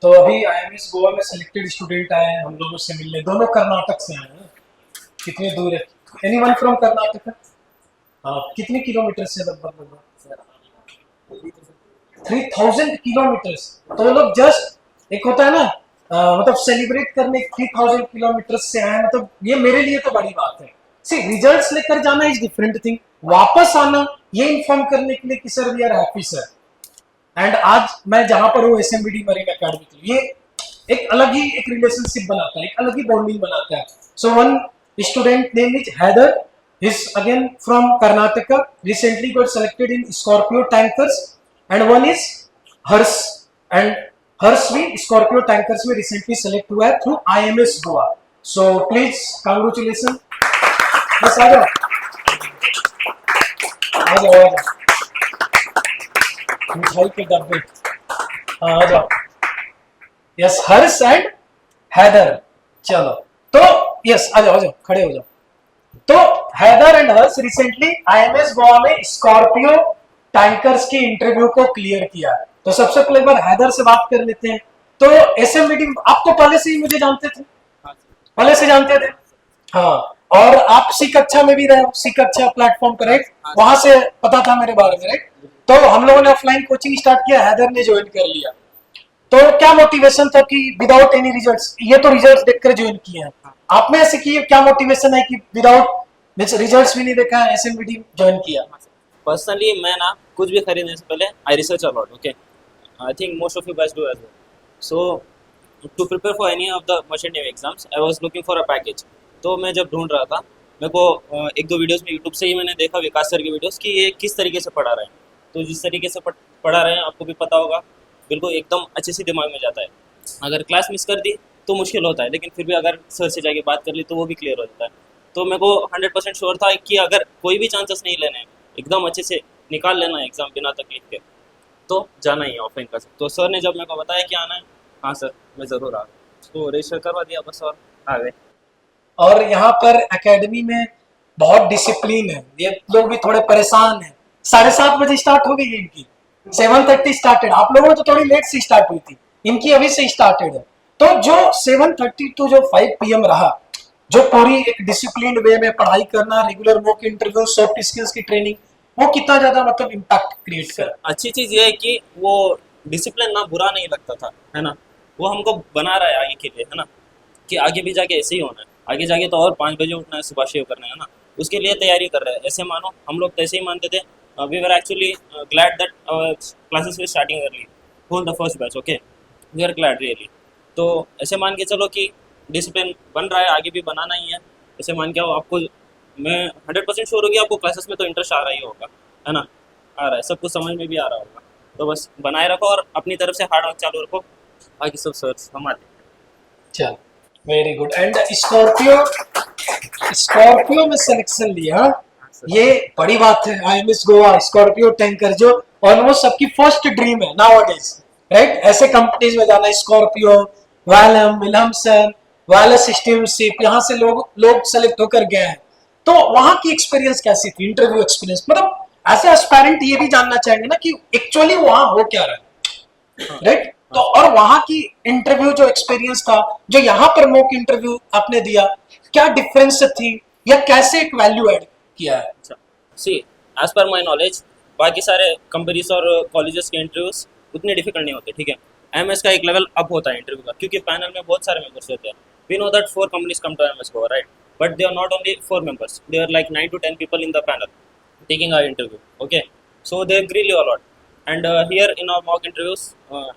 तो अभी आईएमएस गोवा में सिलेक्टेड स्टूडेंट आए हैं हम लोगों से मिलने, दोनों कर्नाटक से आए हैं। कितनी दूर है? Anyone from Karnataka? हाँ, कितने किलोमीटर से लगभग लगभग? 3000 किलोमीटर। तो वो लोग जस्ट एक होता है ना, मतलब सेलिब्रेट करने 3000 किलोमीटर से आए, मतलब ये मेरे लिए तो बड़ी बात है। सी रिजल्ट्स लेकर जाना इज डिफरेंट थिंग, वापस आना ये इन्फॉर्म करने के लिए कि sir we are happy sir. And आज मैं जहां पर हूँ एसएमबीडी मरीन अकेडमी के लिए, ये एक अलग ही एक रिलेशनशिप बनाता है, एक अलग ही बॉन्डिंग बनाता है। So one student name is Haider, he's again from Karnataka, recently got selected in Scorpio tankers, and one is Hers, and Hers भी Scorpio tankers में recently select हुआ है through IMS Goa. So please congratulations, बस आ जाओ आ जाओ आ जाओ, मिठाई के डब्बे, हाँ आ जाओ। यस, हर्ष एंड हैदर, चलो तो यस आ जाओ खड़े हो जाओ। तो Haider and Harsh recently IMS Goa में स्कॉर्पियो टैंकर्स की इंटरव्यू को क्लियर किया। तो सबसे पहले एक बार हैदर से बात कर लेते हैं। तो एसएमबीडी आप तो पहले से ही मुझे जानते थे, पहले से जानते थे? हाँ, और आप सी कक्षा में भी रहे हो, सी कक्षा प्लेटफॉर्म पर, राइट? वहां से पता था मेरे बारे में, राइट? तो हम लोगों ने ऑफलाइन कोचिंग स्टार्ट किया, हैदर ने ज्वाइन कर लिया। तो क्या मोटिवेशन था कि विदाउट एनी रिजल्ट्स, ये तो रिजल्ट्स देखकर ज्वाइन किए हैं, आप में ऐसे की क्या मोटिवेशन है कि विदाउट मींस रिजल्ट्स भी नहीं देखा है एसएमबीडी ज्वाइन किया? पर्सनली मैं ना कुछ भी खरीदने से पहले I research a lot, okay. I think most of you guys do as well. So to prepare for any of the machine navy exams I was looking for a package. तो मैं जब ढूंढ रहा था, मेरे को एक दो वीडियोस में यूट्यूब से ही मैंने देखा विकास सर की वीडियोस कि ये किस तरीके से पढ़ा रहे हैं। तो जिस तरीके से पढ़ा रहे हैं आपको भी पता होगा, बिल्कुल एकदम अच्छे से दिमाग में जाता है। अगर क्लास मिस कर दी तो मुश्किल होता है, लेकिन फिर भी अगर सर से जाके बात कर ली तो वो भी क्लियर हो जाता है। तो मेरे को 100% श्योर था कि अगर कोई भी चांसेस नहीं लेने हैं, एकदम अच्छे से निकाल लेना है एग्जाम बिना तकलीफ के, तो जाना ही है ऑफलाइन का। तो सर ने जब मेरे को बताया कि आना है, हाँ सर मैं ज़रूर आ गया। तो रजिस्टर करवा दिया बस और आ गए। और यहाँ पर एकेडमी में बहुत डिसिप्लिन है, ये लोग भी थोड़े परेशान हैं। 7:30 बजे स्टार्ट हो गई है इनकी, 7:30 स्टार्टेड। आप लोगों में तो थोड़ी लेट से स्टार्ट हुई थी, इनकी अभी से स्टार्टेड है। तो जो 7:30 टू जो 5 PM रहा, जो पूरी एक डिसिप्लिन वे में पढ़ाई करना, regular mock interview, soft skills की ट्रेनिंग, वो कितना ज्यादा मतलब इम्पैक्ट क्रिएट कर। अच्छी चीज़ ये है कि वो डिसिप्लिन ना बुरा नहीं लगता था, है ना। वो हमको बना रहा है आगे के लिए, है ना, कि आगे भी जाके ऐसे ही होना है। आगे जाके तो और 5 बजे उठना है, सुबह शेव करना है ना, उसके लिए तैयारी कर रहे हैं। ऐसे मानो हम लोग तो ऐसे ही मानते थे। We were actually glad that classes were starting early, whole the first batch, okay. We are glad really. तो ऐसे मान के चलो कि डिसिप्लिन बन रहा है, आगे भी बनाना ही है। ऐसे मान के आओ, आपको मैं 100% श्योर होगी आपको क्लासेस में तो इंटरेस्ट आ रहा ही होगा, है ना, आ रहा है, सब कुछ समझ में भी आ रहा होगा। तो बस बनाए रखो और अपनी तरफ से हार्ड वर्क चालू रखो, बाकी सब सर्च हम आते हैं। चल, very good. And Scorpio, Scorpio में सिलेक्शन लिया, ये बड़ी बात है। आईएमएस गोवा स्कॉर्पियो टैंकर जो ऑलमोस्ट सबकी फर्स्ट ड्रीम है नाउअडेज, राइट? ऐसे कंपनीज में जाना, स्कॉर्पियो, वैलम, विल्हमसन, वायरलेस स्टीमशिप, यहाँ से लोग लोग सेलेक्ट होकर गए हैं। तो वहां की एक्सपीरियंस कैसी थी, इंटरव्यू एक्सपीरियंस? मतलब एज एस्पायरेंट ये भी जानना चाहेंगे ना कि एक्चुअली वहां हो क्या रहा है, राइट? तो और वहां की इंटरव्यू जो एक्सपीरियंस था, जो यहाँ पर मॉक इंटरव्यू आपने दिया, क्या डिफरेंस थी या कैसे एक वैल्यू ऐड किया है? अच्छा, सी एज पर माई नॉलेज बाकी सारे कंपनीज और कॉलेजेस के इंटरव्यूज उतने डिफिकल्ट नहीं होते, ठीक है। एमएस का एक लेवल अप होता है इंटरव्यू का, क्योंकि पैनल में बहुत सारे मेंबर्स होते हैं। We know that 4 companies come to MS को, right, but they are not only 4 members, they are like 9 to 10 people in the panel taking our interview, okay. So they grill you a lot, and here in our mock interviews,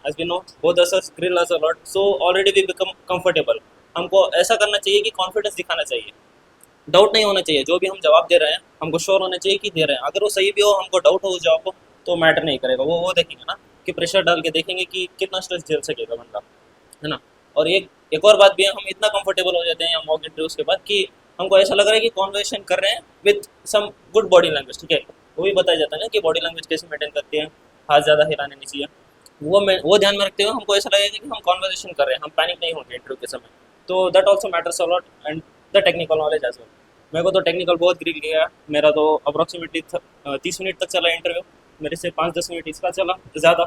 as we know, both of us grill us a lot, so already we become comfortable. हमको ऐसा करना चाहिए कि confidence दिखाना चाहिए, doubt नहीं होना चाहिए। जो भी हम जवाब दे रहे हैं हमको श्योर होना चाहिए कि दे रहे हैं। अगर वो सही भी हो, हमको डाउट हो उस जवाब को, तो मैटर नहीं करेगा। वो देखेंगे ना कि प्रेशर डाल के देखेंगे कि कितना स्ट्रेस झेल सकेगा बंदा, है ना। और एक और बात भी है, हम इतना कंफर्टेबल हो जाते हैं यहाँ मॉक इंटरव्यूज के बाद कि हमको ऐसा लग रहा है कि कॉन्वर्सेशन कर रहे हैं with some good body language, ठीक है। वो भी बताया जाता है ना कि बॉडी लैंग्वेज कैसे मेंटेन करती है, हाथ ज़्यादा हिलाने नहीं चाहिए। वो ध्यान में रखते हुए हमको ऐसा लगेगा कि हम कॉन्वर्सेशन कर रहे हैं, हम पैनिक नहीं होंगे इंटरव्यू के समय। तो that also matters a lot, and the technical knowledge as well. मेरे को तो टेक्निकल बहुत ग्रिल किया। मेरा तो अप्रॉक्सीमेटली 30 मिनट तक चला इंटरव्यू। मेरे से 5-10 मिनट इसका चला ज़्यादा,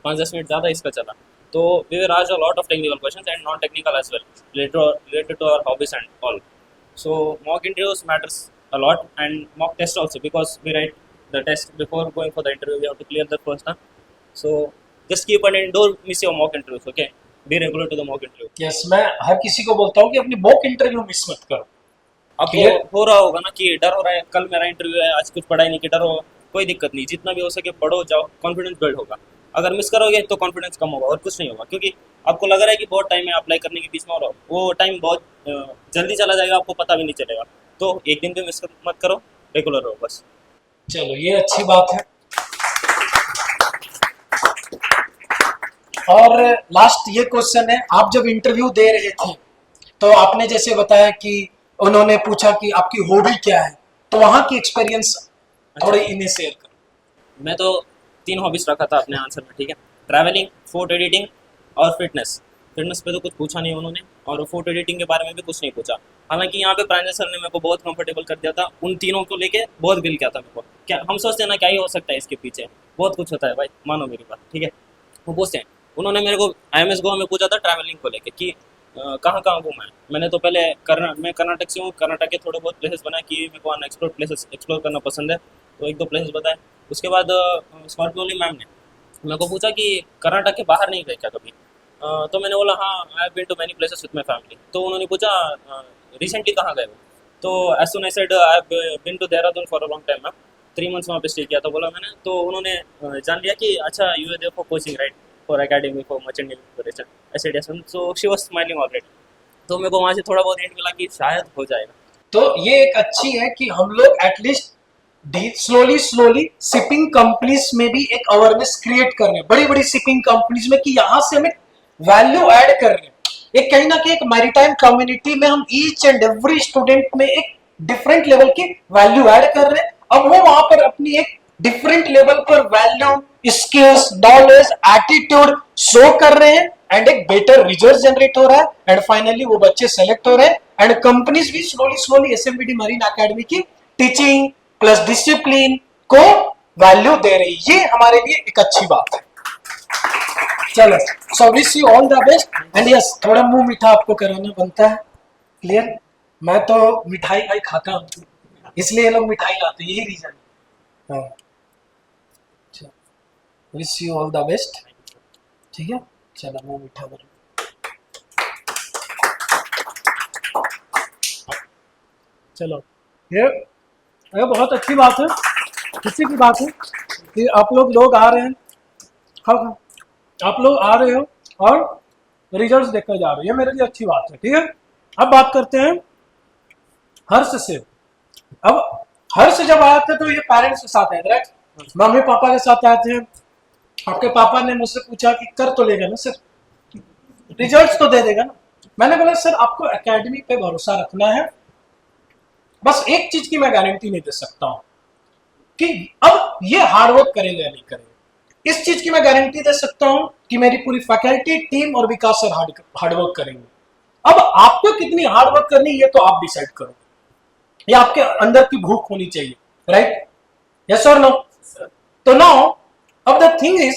5-10 मिनट ज़्यादा इसका चला। तो we were asked a lot of technical questions and non-technical as well related to our hobbies and all. So mock interviews matters a lot, and mock test also, because we write the test before going for the interview. We have to clear the first time. So just keep an eye, don't miss your mock interviews. Okay, be regular to the mock interview. Yes, मैं हर किसी को बोलता हूँ कि अपनी mock interview miss मत करो। आपको Clear? हो रहा होगा ना कि डर हो रहा है, कल मेरा इंटरव्यू है, आज कुछ पढ़ाई नहीं की, डर होगा, कोई दिक्कत नहीं, जितना भी हो सके पढ़ो, जाओ, कॉन्फिडेंस बिल्ड होगा। अगर मिस करोगे तो कॉन्फिडेंस कम होगा और कुछ नहीं होगा, क्योंकि आपको लग रहा है कि बहुत टाइम है अप्लाई करने के बीच में, और वो टाइम बहुत जल्दी चला जाएगा, आपको पता भी नहीं चलेगा। तो एक दिन भी मिस मत करो, रेगुलर रहो बस। चलो, ये अच्छी बात है। और लास्ट ये क्वेश्चन है, आप जब इंटरव्यू दे रहे थे तो आपने जैसे बताया कि उन्होंने पूछा कि आपकी हॉबी क्या है, तो वहां की एक्सपीरियंस थोड़ी इन्हें शेयर करो। मैं तो 3 हॉबीज रखा था अपने आंसर में, ठीक है। ट्रैवलिंग, फोटो एडिटिंग और फिटनेस। फिटनेस पे तो कुछ पूछा नहीं उन्होंने, और फोटो एडिटिंग के बारे में भी कुछ नहीं पूछा। हालांकि यहाँ पे प्रांजल सर ने मेरे को बहुत कंफर्टेबल कर दिया था, उन तीनों को लेके बहुत गिल किया था मेरे को। क्या हम सोचते हैं ना क्या ही हो सकता है इसके पीछे, बहुत कुछ होता है भाई, मानो मेरी बात, ठीक है। वो पूछते हैं, उन्होंने मेरे को IMS गोवा में पूछा था ट्रैवलिंग को लेके कि कहाँ कहाँ घूमा है। मैंने तो पहले मैं कर्नाटक से हूँ, कर्नाटक के थोड़े बहुत प्लेसेस बनाए कि मेरे को अनएक्सप्लोर्ड प्लेसेस एक्सप्लोर करना पसंद है, तो 1-2 प्लेसेस बताए। उसके बाद स्कॉर्पियोली मैम ने मेरे को पूछा कि कर्नाटक के बाहर नहीं गए क्या कभी। तो मैंने बोला हाँ, I have been to many places with my family. तो उन्होंने पूछा रिसेंटली कहाँ गए हो, तो as soon I said I have been to Dehradun for a long time ma'am, 3 months वहाँ पे स्टे किया था, बोला मैंने। तो उन्होंने जान लिया कि अच्छा you are there for coaching right, for academy for merchant navy preparation, I said yes. So she was smiling already. तो मेरे को वहाँ से थोड़ा बहुत हिंट मिला कि शायद हो जाएगा। तो ये एक अच्छी है कि हम लोग एटलीस्ट स्लोली शिपिंग कंपनीज में भी एक अवेयरनेस क्रिएट कर रहे हैं, बड़ी बड़ी शिपिंग कंपनीज में, कि यहाँ से हमें वैल्यू ऐड कर रहे हैं। एक कहीं ना कहीं एक मैरीटाइम कम्युनिटी में हम ईच एंड एवरी स्टूडेंट में एक डिफरेंट लेवल की वैल्यू ऐड कर रहे हैं। अब वो वहां पर अपनी एक डिफरेंट लेवल पर value, skills, knowledge, attitude show कर रहे हैं, एंड एक बेटर रिजल्ट जनरेट हो रहा है, एंड फाइनली वो बच्चे सेलेक्ट हो रहे हैं, एंड कंपनीज भी स्लोली SMBD मरीन एकेडमी की टीचिंग प्लस डिसिप्लिन को वैल्यू दे रही है। ये हमारे लिए एक अच्छी बात है। चलो, so wish you all the best, and yes, थोड़ा मुंह मीठा आपको कराना बनता है। क्लियर? मैं तो मिठाई भाई खाता हूँ, इसलिए ये लोग मिठाई लाते हैं, यही रीजन है। Wish you all the best, ठीक है। चलो, मुंह मीठा करो। चलो, ये बहुत अच्छी बात है, खुशी की बात है कि आप लोग आ रहे हैं। हाँ, आप लोग आ रहे हो और रिजल्ट्स देखकर जा रहे हो, ये मेरे लिए अच्छी बात है, ठीक है। अब बात करते हैं हर्ष से। अब हर्ष जब आया था तो ये पेरेंट्स के साथ आए थे, राइट? मम्मी पापा के साथ आए थे। आपके पापा ने मुझसे पूछा कि कर तो लेगा ना सर, रिजल्ट्स तो दे देगा ना। मैंने बोला सर आपको एकेडमी पे भरोसा रखना है, बस एक चीज की मैं गारंटी नहीं दे सकता हूं कि अब ये हार्डवर्क करेंगे या नहीं करेंगे। इस चीज की मैं गारंटी दे सकता हूं कि मेरी पूरी फैकल्टी टीम और विकास सर हार्डवर्क करेंगे। अब आपको कितनी हार्डवर्क करनी है ये तो आप डिसाइड करो, ये आपके अंदर की भूख होनी चाहिए, राइट? यस और नो? तो नाउ अब द थिंग इज,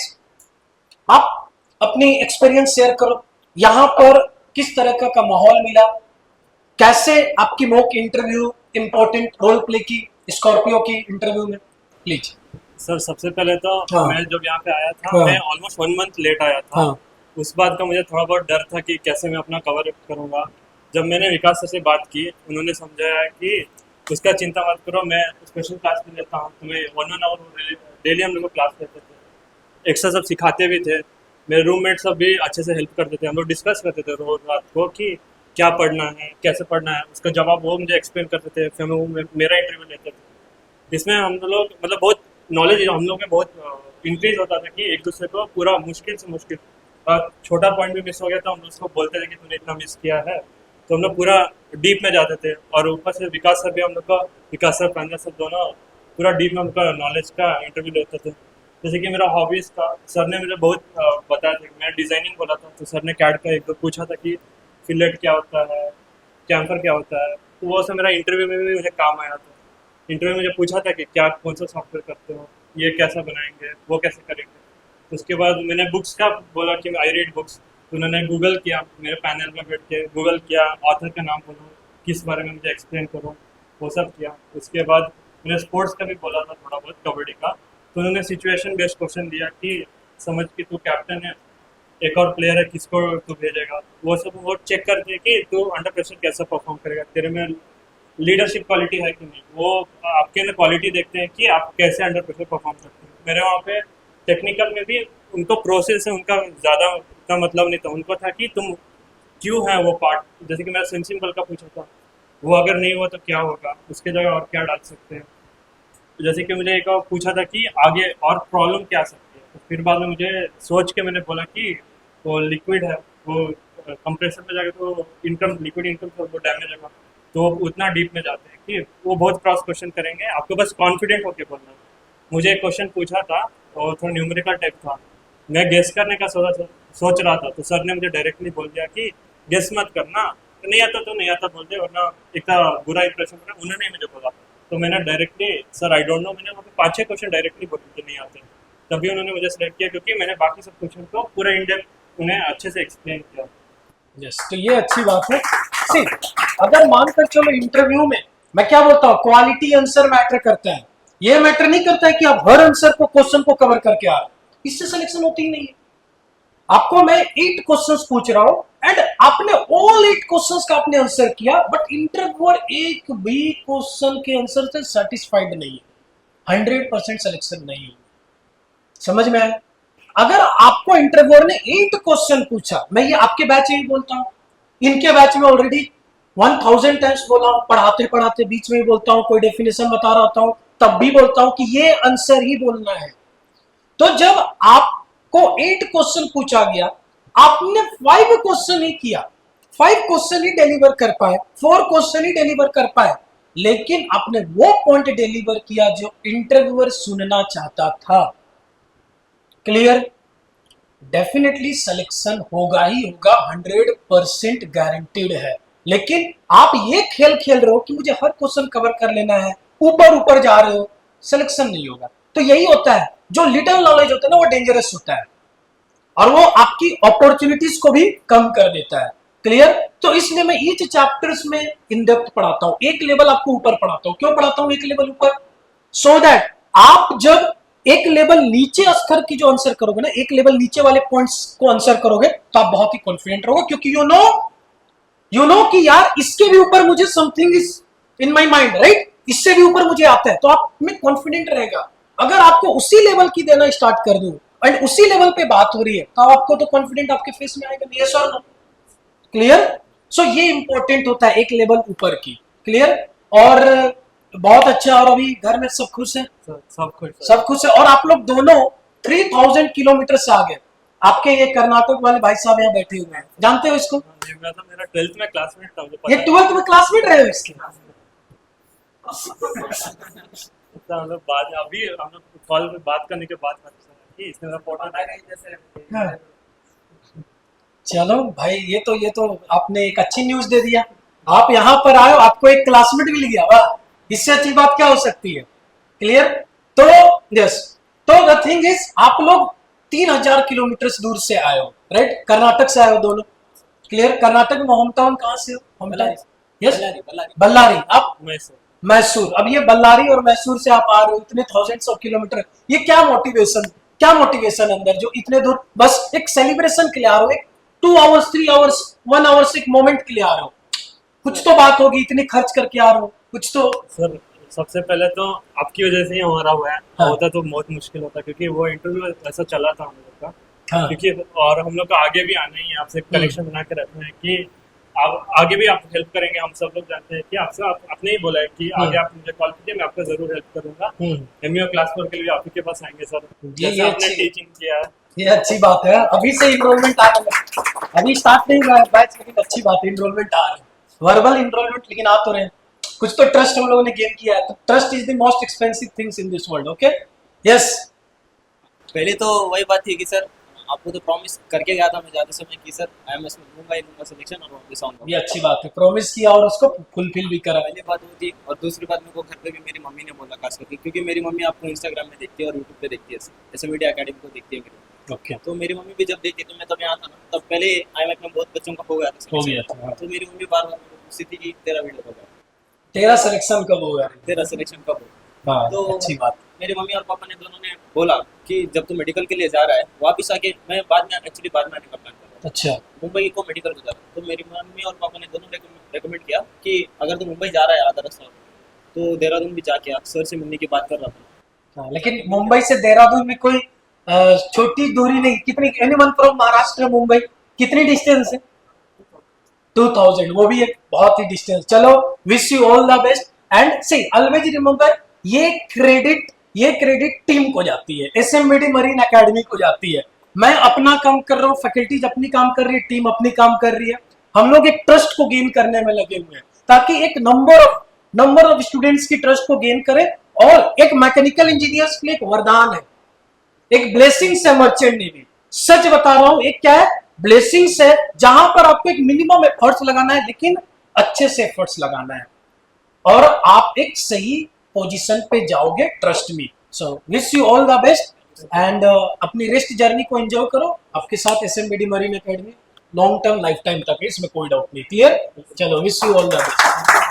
आप अपनी एक्सपीरियंस शेयर करो, यहां पर किस तरह का माहौल मिला, कैसे आपकी mock interview important role play की स्कॉर्पियो की इंटरव्यू में, प्लीज। सर सबसे पहले तो हाँ। मैं जब यहाँ पे आया था, हाँ। मैं ऑलमोस्ट 1 मंथ लेट आया था। हाँ। उस बात का मुझे थोड़ा बहुत डर था कि कैसे मैं अपना कवर अप करूँगा। जब मैंने विकास सर से बात की, उन्होंने समझाया कि उसका चिंता मत करो, मैं स्पेशल क्लास में लेता हूँ, तुम्हें 1 आवर डेली हम लोग को क्लास लेते थे, एक्स्ट्रा सब सिखाते भी थे। मेरे रूममेट सब भी अच्छे से हेल्प करते थे, हम लोग डिस्कस करते थे रोज रात को कि क्या पढ़ना है, कैसे पढ़ना है, उसका जवाब वो मुझे एक्सप्लेन करते थे, फिर वो मेरा इंटरव्यू लेते थे। इसमें हम लोग मतलब बहुत नॉलेज हम लोग में बहुत इंक्रीज होता था कि एक दूसरे को पूरा मुश्किल से मुश्किल छोटा पॉइंट भी मिस हो गया तो हम उसको बोलते थे कि तूने इतना मिस किया है, तो हम लोग पूरा डीप में जाते थे। और ऊपर से विकास सर भी हम लोग का, विकास सर प्रांजल सर दोनों पूरा डीप में उनका नॉलेज का इंटरव्यू लेते थे। जैसे कि मेरा हॉबीज़ था, सर ने मुझे बहुत बताया था। मैं डिज़ाइनिंग बोला था तो सर ने कैड का एक दो पूछा था कि फिलेट क्या होता है, कैम्फर क्या होता है, तो वो सब मेरा इंटरव्यू में भी मुझे काम आया था। इंटरव्यू में मुझे पूछा था कि क्या कौन सा सॉफ्टवेयर करते हो, ये कैसा बनाएंगे, वो कैसे करेंगे। उसके बाद मैंने बुक्स का बोला कि आई रीड बुक्स, तो उन्होंने गूगल किया, मेरे पैनल में बैठ के गूगल किया, ऑथर का नाम बोलो, किस बारे में मुझे एक्सप्लेन करो, वो सब किया। उसके बाद मैंने स्पोर्ट्स का भी बोला था थोड़ा बहुत, कबड्डी का, तो उन्होंने सिचुएशन बेस्ड क्वेश्चन दिया कि समझ कि तू कैप्टन है, एक और प्लेयर है, किसको तू भेजेगा, वो सब वो चेक करते हैं कि तू अंडर प्रेशर कैसा परफॉर्म करेगा, तेरे में लीडरशिप क्वालिटी है कि नहीं, वो आपके अंदर क्वालिटी देखते हैं कि आप कैसे अंडर प्रेशर परफॉर्म करते हैं। मेरे वहाँ पे टेक्निकल में भी उनको प्रोसेस है, उनका ज़्यादा उतना मतलब नहीं था, उनको था कि तुम क्यों है वो पार्ट, जैसे कि मैंने सेंसिंग बल का पूछा था, वो अगर नहीं हुआ तो क्या होगा, उसके जगह और क्या डाल सकते हैं। जैसे कि मुझे एक और पूछा था कि आगे और प्रॉब्लम क्या आ सकती है, तो फिर बाद में मुझे सोच के मैंने बोला कि वो लिक्विड है, वो कंप्रेसर में जाके तो इनकम लिक्विड इनकम तो वो डैमेज होगा, तो वो उतना डीप में जाते हैं कि वो बहुत क्रॉस क्वेश्चन करेंगे, आपको बस कॉन्फिडेंट होकर बोलना है। मुझे एक क्वेश्चन पूछा था और थोड़ा न्यूमेरिकल टाइप था, मैं गेस करने का सोच रहा था, तो सर ने मुझे डायरेक्टली बोल दिया कि गेस मत करना, नहीं आता तो नहीं आता बोल दे, वरना एक बुरा इंप्रेशन बना। उन्होंने मुझे बोला, तो मैंने directly sir I don't know, मैंने वहाँ पे 5-6 क्वेश्चन डायरेक्टली बोले कि नहीं आते, तभी उन्होंने मुझे सेलेक्ट किया, क्योंकि मैंने बाकी सब क्वेश्चन को पूरा इन डेप्थ उन्हें अच्छे से एक्सप्लेन किया। यस, तो ये अच्छी बात है। सी, अगर मानकर चलो इंटरव्यू में मैं क्या बोलता हूँ, क्वालिटी आंसर मैटर करता है, ये मैटर नहीं करता है कि आप हर आंसर को क्वेश्चन को कवर करके आ रहे हो, इससे सिलेक्शन होती ही नहीं है। आपको मैं 8 क्वेश्चंस पूछ रहा हूं एंड आपने ऑल 8 क्वेश्चंस का आपने आंसर किया, बट इंटरव्यूअर एक भी क्वेश्चन के आंसर से सेटिस्फाइड नहीं है, 100% सिलेक्शन नहीं है। समझ में आया? अगर आपको इंटरव्यूअर ने 8 क्वेश्चन पूछा, मैं ये आपके बैच में ही बोलता हूं, इनके बैच में ऑलरेडी 1000 टाइम्स बोला हूं, पढ़ाते पढ़ाते बीच में ही बोलता हूं, कोई डेफिनेशन बता रहा होता हूं तब भी बोलता हूं कि ये आंसर ही बोलना है। तो जब आपको 8 क्वेश्चन पूछा गया, आपने 5 क्वेश्चन ही किया, 5 क्वेश्चन ही डिलीवर कर पाए, 4 क्वेश्चन ही डिलीवर कर पाए, लेकिन आपने वो पॉइंट डिलीवर किया जो इंटरव्यूअर सुनना चाहता था। क्लियर? डेफिनेटली सिलेक्शन होगा ही होगा, 100% गारंटीड है। लेकिन आप ये खेल खेल रहे हो कि मुझे हर क्वेश्चन कवर कर लेना है, ऊपर ऊपर जा रहे हो, सिलेक्शन नहीं होगा। तो यही होता है, जो लिटिल नॉलेज होता है ना वो डेंजरस होता है और वो आपकी अपॉर्चुनिटीज को भी कम कर देता है। क्लियर? तो इसलिए मैं ईच चैप्टर्स में इन डेप्थ पढ़ाता हूं, एक लेवल आपको ऊपर पढ़ाता हूं। क्यों पढ़ाता हूं एक लेवल ऊपर? सो दैट आप जब एक लेवल नीचे स्तर की जो आंसर करोगे ना, एक लेवल नीचे वाले पॉइंट्स को आंसर करोगे तो आप बहुत ही कॉन्फिडेंट रहोगे, क्योंकि यू नो कि यार इसके भी ऊपर मुझे something is in my mind, right, इससे भी ऊपर मुझे आता है, तो आप में कॉन्फिडेंट रहेगा। अगर आपको उसी लेवल की देना स्टार्ट कर दूं एंड उसी लेवल पे बात हो रही है तो आपको तो कॉन्फिडेंट आपके फेस में आएगा, यस और नो? क्लियर? सो ये इंपॉर्टेंट होता है एक लेवल ऊपर की। क्लियर? और बहुत अच्छा। और अभी घर में सब खुश है? सब खुश है। और आप लोग दोनों 3000 किलोमीटर से आगे, आपके ये कर्नाटक वाले भाई साहब यहाँ बैठे हुए हैं, जानते हो इसको? मेरा 12th में क्लासमेट था, ये 12th में क्लासमेट रहे हो इसके? हम लोग बाद अभी हम लोग कॉल पे बात करने के बाद कि इसने मेरा फोटो हाँ। चलो भाई, ये तो आपने एक अच्छी न्यूज दे दिया। आप यहाँ पर आए, आपको एक क्लासमेट मिल गया, वाह, इससे अच्छी बात क्या हो सकती है? क्लियर? तो यस, तो द थिंग इज आप लोग 3000 किलोमीटर दूर से आए हो, राइट? कर्नाटक से आए हो दोनों। क्लियर? कर्नाटक में होम टाउन कहाँ से हो? Home town? यस, बल्लारी। आप? मैसूर। अब ये बल्लारी और मैसूर से आप आ रहे हो इतने थाउजेंड्स ऑफ किलोमीटर, ये क्या मोटिवेशन अंदर जो इतने दूर बस एक सेलिब्रेशन के लिए आ रहे हो, एक 2 आवर्स 3 आवर्स 1 आवर्स एक मोमेंट के लिए आ रहे हो, कुछ तो बात होगी, इतनी खर्च करके आ रहे हो, कुछ तो। सर सबसे पहले तो आपकी वजह से ही हमारा हुआ है, हाँ। होता तो बहुत मुश्किल होता, क्योंकि वो इंटरव्यू ऐसा चला था हम लोग का। हाँ। क्योंकि और हम लोग का आगे भी आना ही है, आपसे कनेक्शन बना के रखना है कि आप आगे भी आप हेल्प करेंगे। हम सब लोग जानते हैं कि आपसे आपने ही बोला है कि आगे आप मुझे कॉल कीजिए, मैं आपका जरूर हेल्प करूंगा। एमईओ क्लास 4 के लिए आप ही के पास आएंगे सर, जैसे आपने टीचिंग किया है। ये अच्छी बात है, अभी से इनरोलमेंट आ रहा है, अभी स्टार्ट नहीं हुआ है बैच, लेकिन अच्छी बात है, इनरोलमेंट आ रहा है, वर्बल इनरोलमेंट, लेकिन आ तो रहे हैं। कुछ तो ट्रस्ट हम लोगों ने गेन किया है, तो trust is the most expensive things in this world. Okay, yes. पहले तो वही बात थी कि सर आपको तो प्रॉमिस करके गया था मैं ज़्यादा समय कि सर IMS में लूंगा ही लूंगा सिलेक्शन, और वापस आऊंगा। ये अच्छी बात है, प्रॉमिस किया और उसको फुलफिल भी करा। पहली बात वो थी, और दूसरी बात मेरे को घर पे भी मेरी मम्मी ने बोला खास करके, क्योंकि मेरी मम्मी आपको इंस्टाग्राम में देखती है और यूट्यूब पे देखती है, ऐसे मीडिया अकेडमी को देखती है मेरी। ओके तो मेरी मम्मी भी जब देखी तो मैं तब यहाँ था ना, तब पहले IMAC में बहुत बच्चों का हो गया था हो selection। गया था, हाँ। तो मेरी मम्मी बार बार मुझे पूछती थी कि तेरा वीडियो कब है, तेरा सिलेक्शन कब होगा? तेरा सिलेक्शन कब हो। हाँ, तो अच्छी बात। मेरे मम्मी और पापा ने दोनों ने बोला कि जब तू मेडिकल के लिए जा रहा है वापस आके, मैं बाद में एक्चुअली बाद में आने का प्लान कर रहा था, अच्छा, मुंबई को मेडिकल को जा रहा था। तो मेरी मम्मी और पापा ने दोनों रेकमेंड किया कि अगर तू मुंबई जा रहा है आधा रास्ता तो देहरादून भी जाके आ, सर से मिलने की बात कर रहा था। हाँ, लेकिन मुंबई से देहरादून में कोई छोटी दूरी नहीं। कितनी, एनीवन फ्रॉम महाराष्ट्र मुंबई कितनी डिस्टेंस है? 2000, वो भी एक बहुत ही डिस्टेंस। चलो, wish you all the best and see always remember, ये क्रेडिट टीम को जाती है, SMBD मरीन एकेडमी को जाती है। मैं अपना काम कर रहा हूँ, फैकल्टीज अपनी काम कर रही है, टीम अपनी काम कर रही है। हम लोग एक ट्रस्ट को गेन करने में लगे हुए हैं ताकि एक नंबर ऑफ स्टूडेंट्स की ट्रस्ट को गेन करें। और एक मैकेनिकल इंजीनियर्स के लिए एक वरदान है, एक ब्लेसिंग्स है मर्चेंट नेवी। सच बता रहा हूं, एक क्या है, ब्लेसिंग्स है, जहां पर आपको एक मिनिमम एफर्ट्स लगाना है लेकिन अच्छे से एफर्ट्स लगाना है और आप एक सही पोजीशन पे जाओगे, trust me. So wish you all the best and अपनी रेस्ट जर्नी को एंजॉय करो। आपके साथ SMBD marine academy long term life time तक है, इसमें कोई डाउट नहीं। क्लियर? चलो, wish you all the best.